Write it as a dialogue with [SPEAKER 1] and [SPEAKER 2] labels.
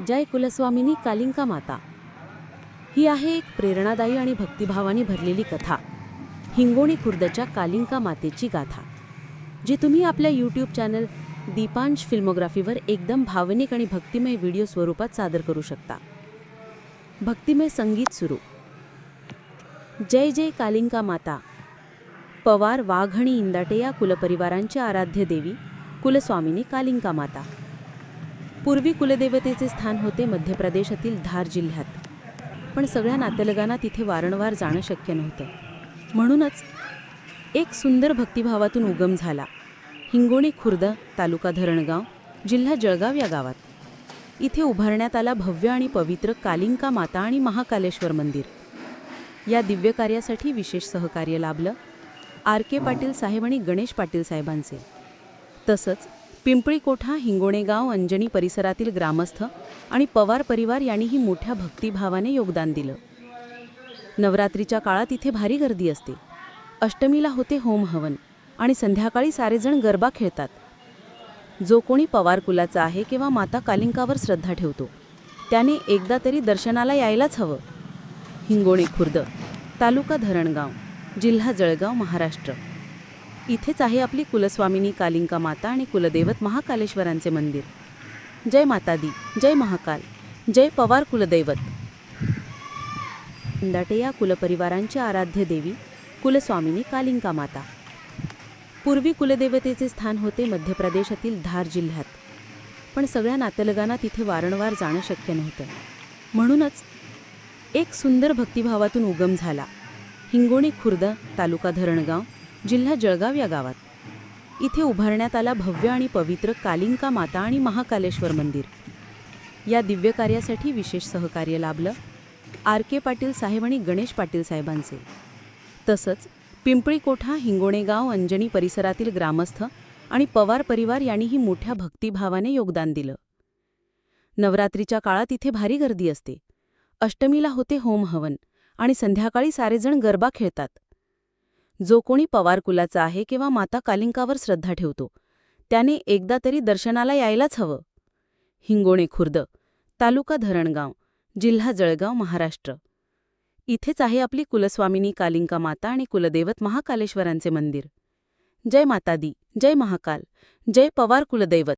[SPEAKER 1] जय कुलस्वामिनी कालिंका माता। ही आहे एक प्रेरणादायी आणि भक्तिभावाने भरलेली कथा, हिंगोणी खुर्दच्या कालिंका मातेची गाथा, जी तुम्ही आपल्या यूट्यूब चॅनल दीपांश फिल्मोग्राफीवर एकदम भावनिक आणि भक्तिमय व्हिडिओ स्वरूपात सादर करू शकता। भक्तिमय संगीत सुरू। जय जय कालिंका माता। पवार वाघणी इंदाटे या कुलपरिवारांची आराध्य देवी कुलस्वामिनी कालिंका माता। पूर्वी कुलदेवतेचे स्थान होते मध्य प्रदेशातील धार जिल्ह्यात, पण सगळ्या नातेलगांना तिथे वारंवार जाणं शक्य नव्हतं। म्हणूनच एक सुंदर भक्तिभावातून उगम झाला हिंगोणी खुर्द, तालुका धरणगाव, जिल्हा जळगाव या गावात। इथे उभारण्यात आला भव्य आणि पवित्र कालिंका माता आणि महाकालेश्वर मंदिर। या दिव्य कार्यासाठी विशेष सहकार्य लाभलं RK पाटील साहेब आणि गणेश पाटील साहेबांचे। तसंच पिंपळी कोठा, हिंगोणे गाव, अंजनी परिसरातील ग्रामस्थ आणि पवार परिवार यांनीही मोठ्या भक्तिभावाने योगदान दिलं। नवरात्रीच्या काळात इथे भारी गर्दी असते। अष्टमीला होते होम हवन आणि संध्याकाळी सारेजण गरबा खेळतात। जो कोणी पवार कुलाचा आहे किंवा माता कालिंकावर श्रद्धा ठेवतो त्याने एकदा तरी दर्शनाला यायलाच हवं। हिंगोणी खुर्द, तालुका धरणगाव, जिल्हा जळगाव, महाराष्ट्र। इथेच आहे आपली कुलस्वामिनी कालिंका माता आणि कुलदैवत महाकालेश्वरांचे मंदिर। जय माता दी, जय महाकाल, जय पवार कुलदैवत। इंदाटे या कुलपरिवारांची आराध्य देवी कुलस्वामिनी कालिंका माता। पूर्वी कुलदेवतेचे स्थान होते मध्य प्रदेशातील धार जिल्ह्यात, पण सगळ्या नातेलगांना तिथे वारंवार जाणं शक्य नव्हतं। म्हणूनच एक सुंदर भक्तिभावातून उगम झाला हिंगोणी खुर्द, तालुका धरणगाव, जिल्हा जळगाव या गावात। इथे उभारण्यात आला भव्य आणि पवित्र कालिंका माता आणि महाकालेश्वर मंदिर। या दिव्य कार्यासाठी विशेष सहकार्य लाभलं RK पाटील साहेब आणि गणेश पाटील साहेबांचे। तसंच पिंपळी कोठा, हिंगोणे गाव, अंजनी परिसरातील ग्रामस्थ आणि पवार परिवार यांनीही मोठ्या भक्तिभावाने योगदान दिलं। नवरात्रीच्या काळात इथे भारी गर्दी असते। अष्टमीला होते होम हवन आणि संध्याकाळी सारेजण गरबा खेळतात। जो कोणी पवार कुलाचा आहे किंवा माता कालिंकावर श्रद्धा ठेवतो त्याने एकदा तरी दर्शनाला यायलाच हवं। हिंगोणी खुर्द, तालुका धरणगाव, जिल्हा जळगाव, महाराष्ट्र। इथेच आहे आपली कुलस्वामिनी कालिंका माता आणि कुलदैवत महाकालेश्वरांचे मंदिर। जय माता दी, जय महाकाल, जय पवार कुलदैवत।